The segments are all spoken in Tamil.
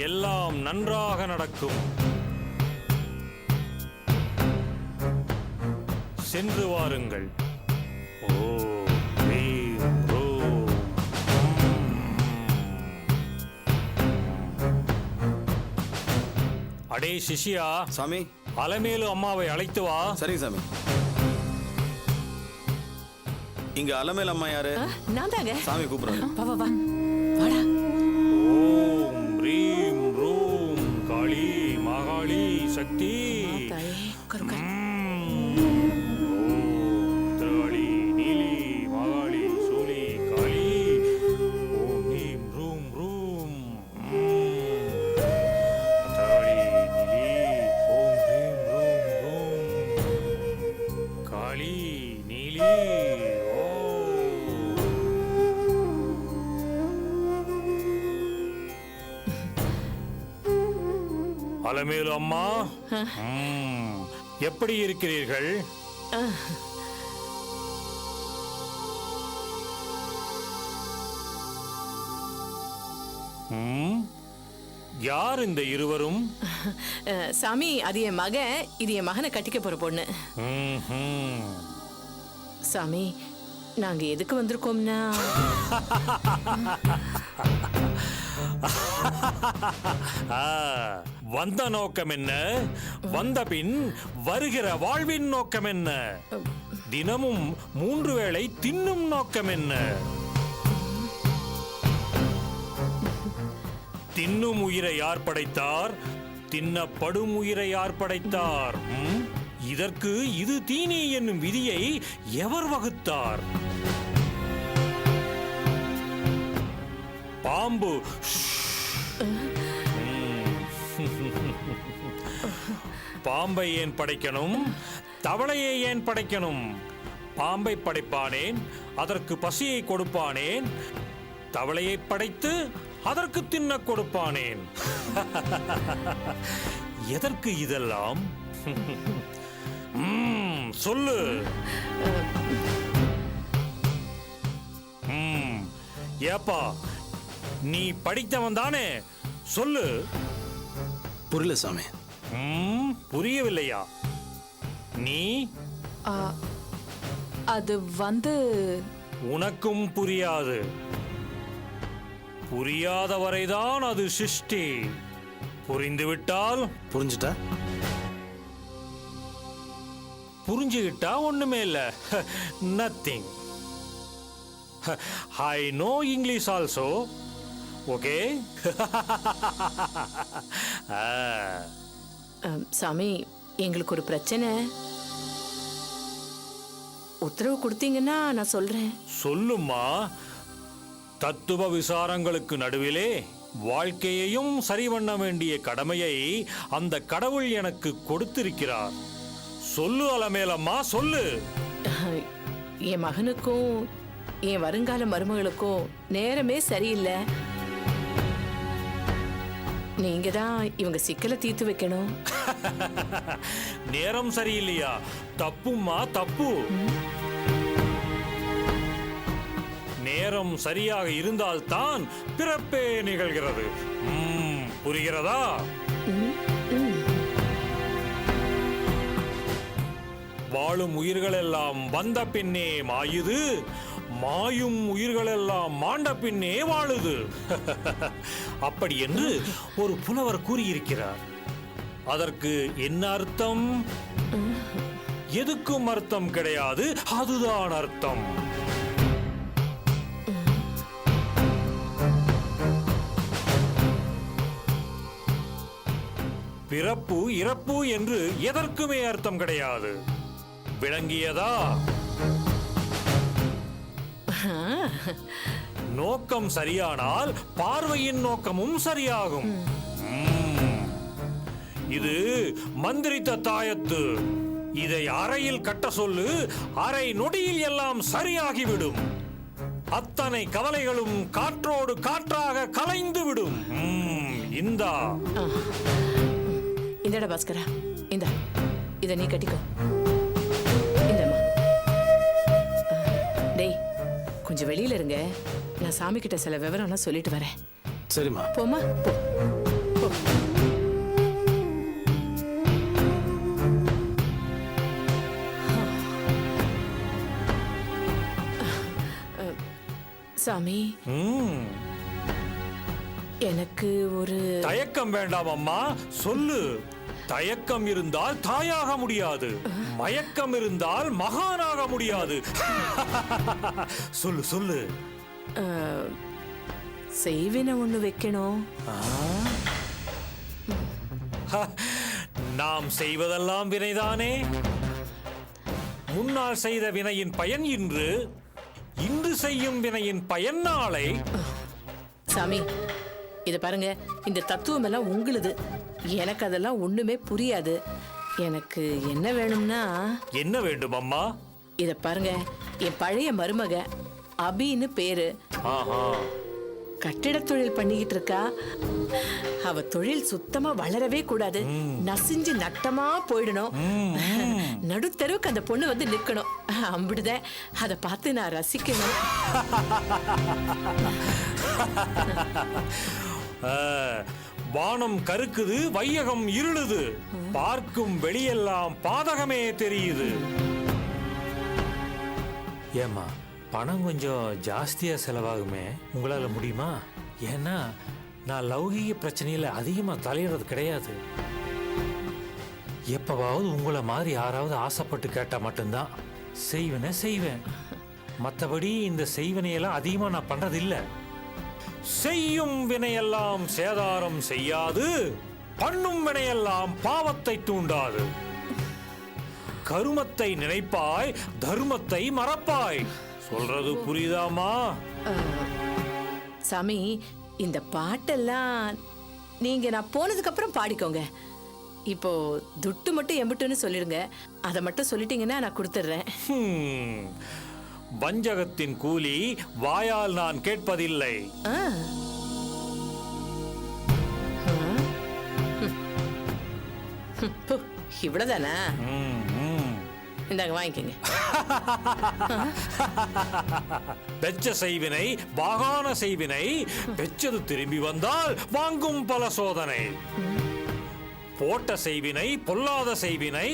எல்லாம் நன்றாக நடக்கும். சென்று வாருங்கள். அடே சிஷியா, சாமி, அலமேலு அம்மாவை அழைத்து வா. சரிங்க சாமி. இங்க அலமேலு அம்மா யாரு? நான் தாங்க. சாமி கூப்பிடுறேன். வா வா வா வாடா. ஓம் ரீம் ரூம் காளி மகாளி சக்தி. தாயே கருக்கா. திராளி நீலி மகாளி சூலி காளி. ஓம் ரீம் ரூம் ரூம். திராளி நீலி. ஓம் ரீம் ரூம் ரூம். காளி நீலி. அலமேலு அம்மா, எப்படி இருக்கிறீர்கள்? யார் இந்த இருவரும்? சாமி, அது என் மகன், இது என் மகனை கட்டிக்க போற பொண்ணு. சாமி, நாங்க எதுக்கு வந்திருக்கோம்னா, வந்த நோக்கம் என்ன? வந்த பின் வருகிற வாழ்வின் நோக்கம் என்ன? தினமும் 3 வேளை தின்னும் நோக்கம் என்ன? தின்னும் உயிரை யார் படைத்தார்? தின்னப்படும் உயிரை யார் படைத்தார்? இதற்கு இது தீனி என்னும் விதியை எவர் வகுத்தார்? பாம்பு பாம்பை ஏன் படைக்கணும்? தவளையை ஏன் படைக்கணும்? பாம்பை படைப்பானேன், அதற்கு பசியை கொடுப்பானேன். தவளையை படைத்து அதற்கு தின்ன கொடுப்பானேன். எதற்கு இதெல்லாம்? சொல்லு. ஏப்பா, நீ படித்தவன் தானே? சொல்லு. புரியல சாமி. புரியவில்லையா? நீ அது வந்து உனக்கும் புரியாது. புரியாத வரைதான் அது சிருஷ்டி. புரிந்துவிட்டால்? புரிஞ்சுட்டா? புரிஞ்சுக்கிட்டா ஒண்ணுமே இல்ல. Nothing. I know English also. Okay? சாமி, எங்களுக்கு ஒரு பிரச்சனை. உத்தரவு கொடுத்தீங்கன்னா நான் சொல்றேன். சொல்லுமா. தத்துவ விசாரங்களுக்கு நடுவிலே வாழ்க்கையையும் சரி பண்ண வேண்டிய கடமையை அந்த கடவுள் எனக்கு கொடுத்திருக்கிறார். சொல்லு அலமேலம்மா, சொல்லு. என் மகனுக்கும் என் வருங்கால மருமகளுக்கும் நேரமே சரியில்லை. நீங்க தான் இவங்க சிக்கலை தீர்த்து வைக்கணும். நேரம் சரியில்லையா? தப்புமா, தப்பு. நேரம் சரியாக இருந்தால்தான் பிறப்பே நிகழ்கிறது. புரிகிறதா? வாழும் உயிர்கள் எல்லாம் வந்த பின்னே மாயுது, மாயும் உயிர்கள் எல்லாம் மாண்ட பின்னே வாழுது. அப்படி என்று ஒரு புலவர் கூறியிருக்கிறார். அதற்கு என்ன அர்த்தம்? எதுக்கும் அர்த்தம் கிடையாது, அதுதான் அர்த்தம். பிறப்பு இறப்பு என்று எதற்குமே அர்த்தம் கிடையாது. விளங்கியதா? நோக்கம் சரியானால் பார்வையின் நோக்கமும் சரியாகும். இது மந்திரித்த தாயத்து. இதை அறையில் கட்ட சொல்லு, அரை நொடியில் எல்லாம் சரியாகிவிடும். அத்தனை கவலைகளும் காற்றோடு காற்றாக கலைந்து விடும். இந்தா இந்தடா பாஸ்கரா, இந்த இதை நீ கட்டிக்கோ. இந்தம்மா. டேய், கொஞ்சம் வெளியில இருங்க. நான் சாமி கிட்ட சில விவரம்லாம் சொல்லிட்டு வரேன். சரிம்மா. போமா போ. சாமி, ம், எனக்கு ஒரு தயக்கம் வேண்டாம் அம்மா, சொல்லு. தயக்கம் இருந்தால் தாயாக முடியாது, மயக்கம் இருந்தால் மகானாக முடியாது. சொல்லு சொல்லு. செய்வினை ஒண்ணு வைக்கணும். நாம் செய்வதெல்லாம் வினைதானே. முன்னால் செய்த வினையின் பயன் இன்று, இன்று செய்யும் வினையின் பயன் நாளை. சாமி, இத பாருங்க, இந்த தத்துவம் எல்லாம் உங்களுது. எனக்கு அதெல்லாம் ஒண்ணுமே புரியாது. எனக்கு என்ன வேணும்னா, என்ன வேண்டும் அம்மா? இத பாருங்க, என் பழைய மருமக அபின்னு பேரு. ஆஹா, கட்டிட தொழில் பண்ணிக்கிட்டு இருக்கா. அவ தொழில் சுத்தமா வளரவே கூடாது. நசிஞ்சு நட்டமா போயிடணும். நடுத்தருவுக்கு அந்த பொண்ணு வந்து நிக்கணும். அம்பிடுத அதை பார்த்து நான் ரசிக்கணும். வானம் கருக்குது, வையகம் இருளுது, பார்க்கும் வெளியெல்லாம் பாதகமே தெரியுது. ஏம்மா, பணம் கொஞ்சம் ஜாஸ்தியா செலவாகுமே, உங்களால முடியுமா? ஏன்னா நான் லௌகீக பிரச்சனையில அதிகமா தலையிடுறது கிடையாது. எப்பவாவது உங்களை மாதிரி யாராவது ஆசைப்பட்டு கேட்டா மட்டும்தான் செய்வேன். மற்றபடி இந்த செய்வினையெல்லாம் அதிகமா நான் பண்றது இல்ல. செய்யும் வினையெல்லாம் சேதாரம் செய்யாது, பண்ணும் வினையெல்லாம் பாவத்தை தூண்டாது. கருமத்தை நினைப்பாய், தர்மத்தை மறப்பாய். சொல்றது புரியுதாமா? சாமி, இந்த பாட்டெல்லாம் நீங்க நான் போனதுக்கு அப்புறம் பாடிக்கோங்க. இப்போ துட்டு மட்டும் எம்பிட்டுன்னு சொல்லிடுங்க. அதை மட்டும் சொல்லிட்டீங்கன்னா நான் கொடுத்துட்றேன். வஞ்சகத்தின் கூலி வாயால் நான் கேட்பதில்லை. இவ்வளவுதானா? இந்தாங்க, வாங்கிக்கங்க. பெற்ற செய்வினை வாகான செய்வினை, பெற்றது திரும்பி வந்தால் வாங்கும் பல சோதனை. போட்ட செய்வினை பொல்லாத செய்வினை,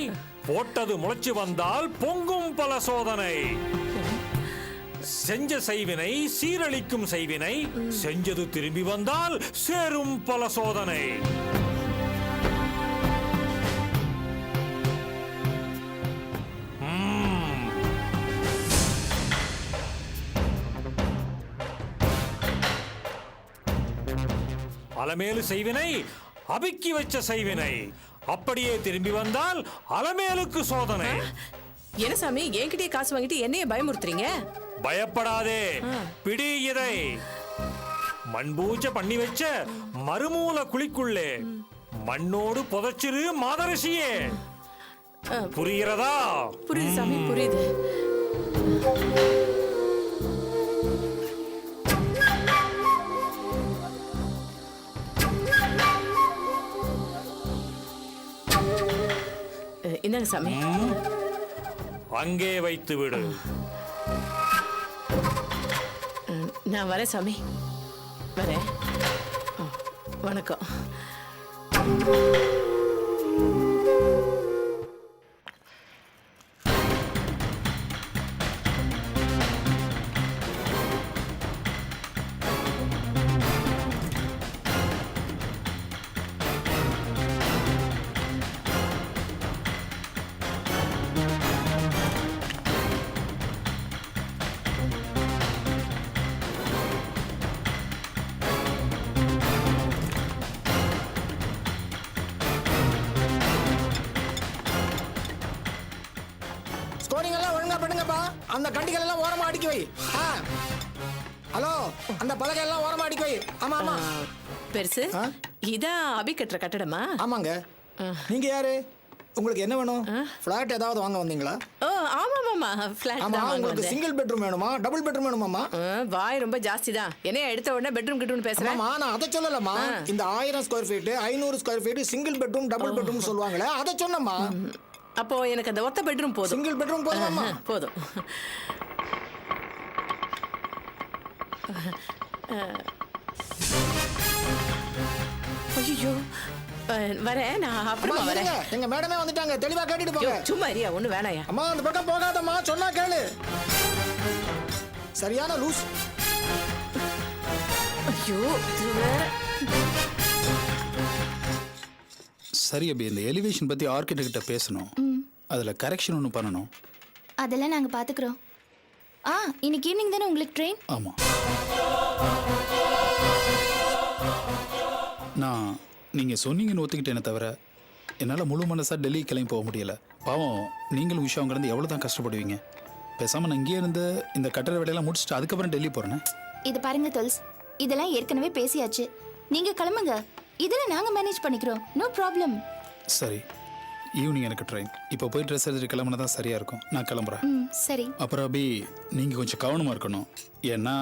போட்டது முளைச்சு வந்தால் பொங்கும் பல சோதனை. செஞ்ச செய்வினை சீரழிக்கும் செய்வினை, செஞ்சது திரும்பி வந்தால் சேரும் பல சோதனை. அலமேலு செய்வினை அபிக்கி வச்ச செய்வினை, அப்படியே திரும்பி வந்தால் அலமேலுக்கு சோதனை. என்ன சாமி, என்கிட்டயே காசு வாங்கிட்டு என்னைய பயமுறுத்துறீங்க? பயப்படாதே, பிடி இதை. மண்பூஜை பண்ணி வச்ச மறுமூல குழிக்குள்ளே மண்ணோடு புதைச்சிரு மாதரிசியே. புரிகிறதா? புரியுது சாமி, புரியுது. என்னங்க சாமி? அங்கே வைத்து விடு. நான் வரேன் சாமி, வரேன். வணக்கம். அந்த கண்டிகள் எல்லாம் ஓரமா அடிக்க வை. ஹலோ, அந்த பலகை எல்லாம் ஓரமா அடிக்க வை. ஆமா ஆமா. பெருசு, இதான் அபி கட்டுற கட்டடமா? ஆமாங்க. நீங்க யாரு? உங்களுக்கு என்ன வேணும்? ஃபிளாட் ஏதாவது வாங்க வந்தீங்களா? ஓ ஆமாமாமா, ஃபிளாட் தான் வாங்க உங்களுக்கு வந்தேன். சிங்கிள் பெட்ரூம் வேணுமா, டபுள் பெட்ரூம் வேணுமாமா? வாய் ரொம்ப ஜாஸ்தி தான். என்ன எடுத்த உடனே பெட்ரூம் கிட்டூன்னு பேசுறேன்? ஆமா, நான் அதை சொல்லலமா. இந்த 1000 square feet 500 square feet single bedroom double bedroom சொல்லுவாங்களே, அதை சொன்னமா. அப்போ எனக்கு அந்த ஒத்த பெட்ரூம் போதும். சிங்கிள் பெட்ரூம் போதுமா? போதும். ஐயோ வரேன், நான் அம்மா அப்புறமா வரேன். இருங்க, எங்க மேடமே வந்துட்டாங்க, தெளிவா கேட்டுட்டு போங்க. ஐயோ, சும்மா இரியா, ஒண்ணு வேணாயா. அம்மா அந்த பக்கம் போகாதம்மா, சொன்னா கேளு. சரியான லூஸ். ஐயோ இது வேற. சரி அபி, இந்த எலிவேஷன் பற்றி ஆர்கிடெக்ட் கிட்ட பேசணும். அதில் கரெக்ஷன் ஒன்று பண்ணணும். அதெல்லாம் நாங்கள் பார்த்துக்குறோம். இன்னைக்கு ஈவினிங் தானே உங்களுக்கு ட்ரெயின்? ஆமாம். நான் நீங்கள் சொன்னீங்கன்னு ஒத்துக்கிட்டேனே தவிர என்னால் முழு மனசாக டெல்லி கிளம்பி போக முடியல. பாவம் நீங்களும் விஷயம் அங்கேருந்து எவ்வளோ தான் கஷ்டப்படுவீங்க. பேசாமல் நான் இங்கேயே இருந்து இந்த கட்டட வேலையெல்லாம் முடிச்சுட்டு அதுக்கப்புறம் டெல்லி போகிறேன். இது பாருங்க தொல்ஸ், இதெல்லாம் ஏற்கனவே பேசியாச்சு. நீங்கள் கிளம்புங்க, இதில் நாங்கள் மேனேஜ் பண்ணிக்கிறோம். No problem. சரி, ஈவினிங் எனக்கு ட்ரெயின். இப்போ போய் ட்ரெஸ் எடுத்து கிளம்புனா தான் சரியாக இருக்கும். நான் கிளம்புறேன். சரி. அப்புறம் அபி, நீங்கள் கொஞ்சம் கவனமாக இருக்கணும். ஏன்னா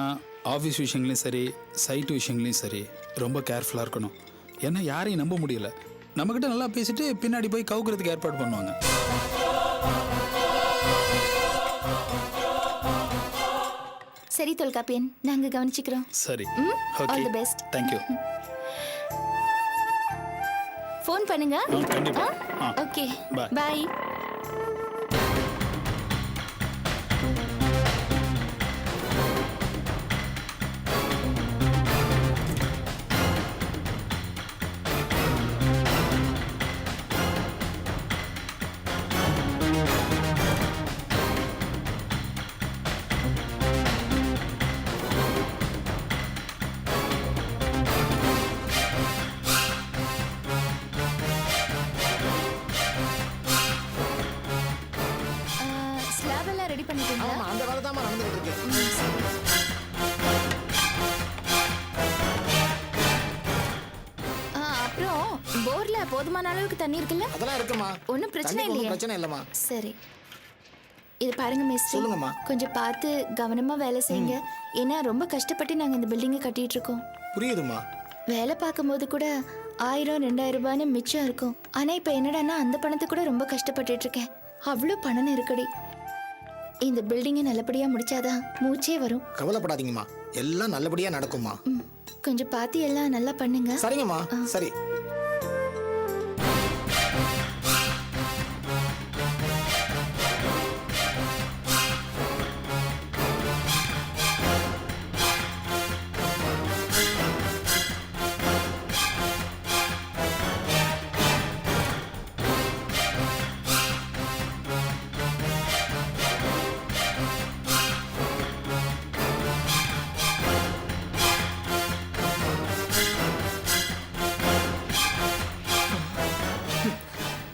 ஆஃபீஸ் விஷயங்களையும் சரி, சைட்டு விஷயங்களையும் சரி, ரொம்ப கேர்ஃபுல்லாக இருக்கணும். ஏன்னா யாரையும் நம்ப முடியல. நம்மக்கிட்ட நல்லா பேசிட்டு பின்னாடி போய் கவுக்கிறதுக்கு ஏற்பாடு பண்ணுவாங்க. சரி தொல்காப்பியன், நாங்கள் கவனிச்சுக்கிறோம். சரி, all okay, the best. Thank you. Phone பண்ணுங்க. கண்டிப்பா. Okay, Bye. பாய். ஸ்லாப் எல்லாம் ரெடி பண்ணிட்டீங்களா? ஆமா, அந்த வேலை தான் நடந்துகிட்டு இருக்கு. அப்புறம் போர்ல போதுமான அளவுக்கு தண்ணி இருக்குல்ல? அதெல்லாம் இருக்குமா, ஒன்றும் பிரச்சனை தண்ணிக்கு ஒண்ணும் இல்லையா? பிரச்சனை இல்லம்மா. சரி, இது பாருங்க மிஸ்டர், சொல்லுங்கம்மா. கொஞ்சம் பார்த்து கவனமா வேலை செய்யுங்க. ஏன்னா ரொம்ப கஷ்டப்பட்டு நாங்க இந்த பில்டிங்கை கட்டிட்டு இருக்கோம். புரியுதுமா. வேலை பார்க்கும்போது கூட 1000-2000 ரூபான்னு மிச்சம் இருக்கும். ஆனா இப்ப என்னடான்னா அந்த பணத்துக்கு கூட ரொம்ப கஷ்டப்பட்டுட்டு இருக்கேன். அவ்வளோ பணம் நெருக்கடி. இந்த பில்டிங்கை நல்லபடியா முடிச்சாதான் மூச்சே வரும். கவலைப்படாதீங்கம்மா, எல்லாம் நல்லபடியா நடக்கும்மா. கொஞ்சம் பார்த்து எல்லாம் நல்லா பண்ணுங்க. சரிங்கம்மா. சரி.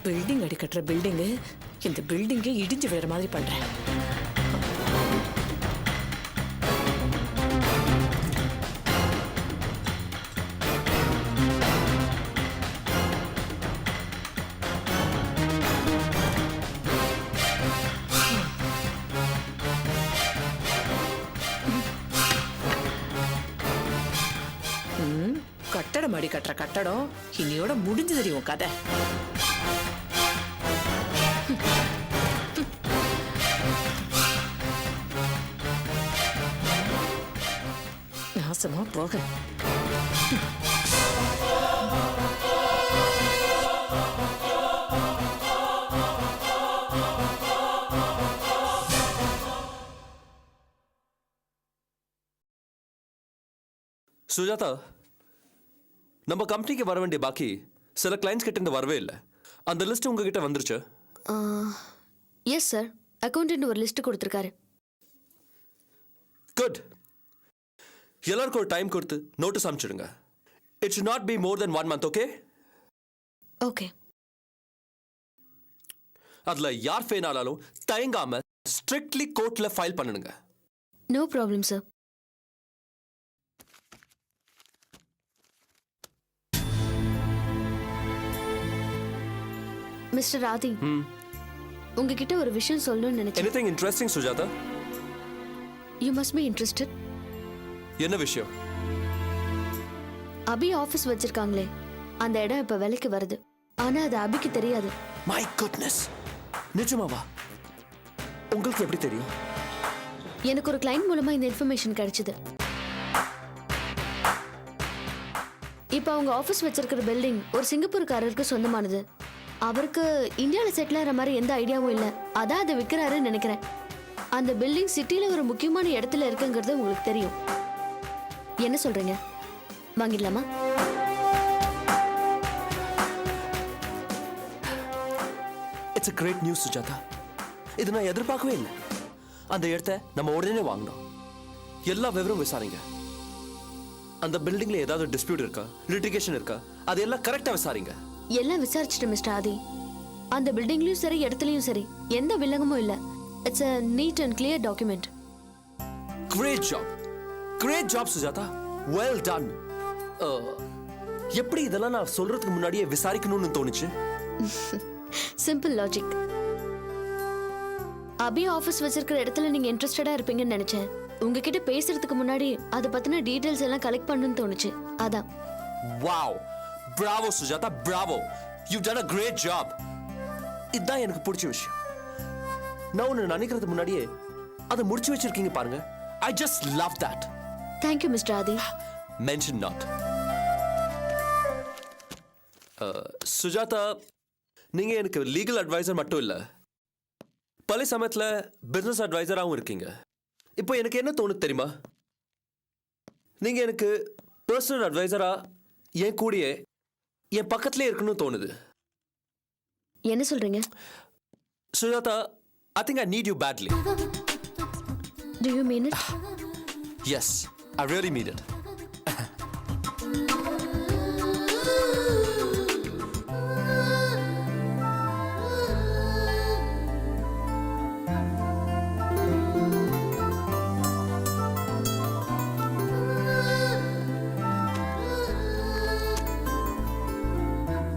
பில்டிங் அடி கட்டுற பில்டிங்கு, இந்த பில்டிங்கே இடிஞ்சு வேற மாதிரி பண்றேன். கட்டடம் அடி கட்டுற கட்டடம் இன்னையோட முடிஞ்சு தெரியும் கதை. நாசமா போக. சுஜாதா, நம்ம கம்பெனிக்கு வர வேண்டிய பாக்கி சில கிளைண்ட்ஸ் கிட்ட இருந்து வரவே இல்லை. அந்த லிஸ்ட் உங்ககிட்ட வந்துருச்சு? எஸ் சார், அக்கௌண்டன்ட் ஒரு லிஸ்ட் கொடுத்துருக்காரு. குட். எல்லாருக்கும் ஒரு டைம் கொடுத்து நோட்டீஸ் அனுப்பிச்சிடுங்க. It should not be more than 1 month, okay? Okay. அதுல யார் ஃபெயின் ஆனாலும் தயங்காம ஸ்ட்ரிக்ட்லி கோர்ட்ல ஃபைல் பண்ணுங்க. No problem sir. Mister Radhi, உங்ககிட்ட ஒரு விஷயம் சொல்லணும்னு நினைச்சேன். Anything interesting, Sujatha? You must be interested. என்ன விஷயம்? அபி ஆபீஸ் வச்சிருக்காங்களே, அந்த இடம் இப்ப விலைக்கு வருது. ஆனா அது அபிக்கு தெரியாது. மை குட்னஸ், நிஜமாவா? உங்களுக்கு எப்படி தெரியும்? எனக்கு ஒரு கிளைண்ட் மூலமா இந்த இன்ஃபர்மேஷன் கிடைச்சது. இப்போ அவங்க ஆஃபீஸ் வச்சிருக்கிற பில்டிங் ஒரு சிங்கப்பூர்காரருக்கு சொந்தமானது. அவருக்கு இந்தியாவில் செட்டில் ஆகிற மாதிரி எந்த ஐடியாவும் இல்லை. அதான் அதை விற்கிறாருன்னு நினைக்கிறேன். அந்த பில்டிங் சிட்டியில் ஒரு முக்கியமான இடத்துல இருக்குங்கிறது உங்களுக்கு தெரியும். என்ன சொல்றீங்க, வாங்கிடலாமா? It's a great news Sujatha. இது நான் எதிர்பார்க்கவே இல்லை. அந்த இடத்த நம்ம உடனே வாங்கணும். எல்லா விவரம் விசாரிங்க. அந்த பில்டிங்ல ஏதாவது டிஸ்பியூட் இருக்கா, லிட்டிகேஷன் இருக்கா, அதெல்லாம் கரெக்டா விசாரிங்க. எல்லாம் விசாரிச்சுட்டு மிஸ்டர் ஆதி. அந்த பில்டிங்லயும் சரி இடத்துலயும் சரி எந்த வில்லங்கமும் இல்ல. It's a neat and clear document. Great job Sujatha. Well done. எப்படி இதெல்லாம் நான் சொல்றதுக்கு முன்னாடியே விசாரிக்கணும்னு தோணுச்சு? Simple logic. அபி ஆஃபீஸ் வச்சிருக்கிற இடத்துல நீங்க இன்ட்ரெஸ்டடா இருப்பீங்கன்னு நினைச்சேன். உங்ககிட்ட பேசுறதுக்கு முன்னாடி அதை பத்தின டீடைல்ஸ் எல்லாம் கலெக்ட் பண்ணணும்னு தோணுச்சு. அதான். Wow. Bravo Sujatha, bravo. You've done a great job. இதுதான் எனக்கு பிடிச்ச விஷயம். நான் ஒன்று நினைக்கிறதுக்கு முன்னாடியே அதை முடிச்சு வச்சிருக்கீங்க பாருங்க. I just love that. Thank you mister Adhi. Mention not. Sujatha, நீங்க எனக்கு லீகல் அட்வைசர் மட்டும் இல்ல, பல சமயத்துல பிசினஸ் அட்வைசராகவும் இருக்கீங்க. இப்போ எனக்கு என்ன தோணுது தெரியுமா? நீங்க எனக்கு பர்சனல் அட்வைசரா என் கூடயே என் பக்கத்திலே இருக்கணும்னு தோணுது. என்ன சொல்றீங்க? Sujatha, I think I need you badly. Do you mean it? Yes, I really mean it.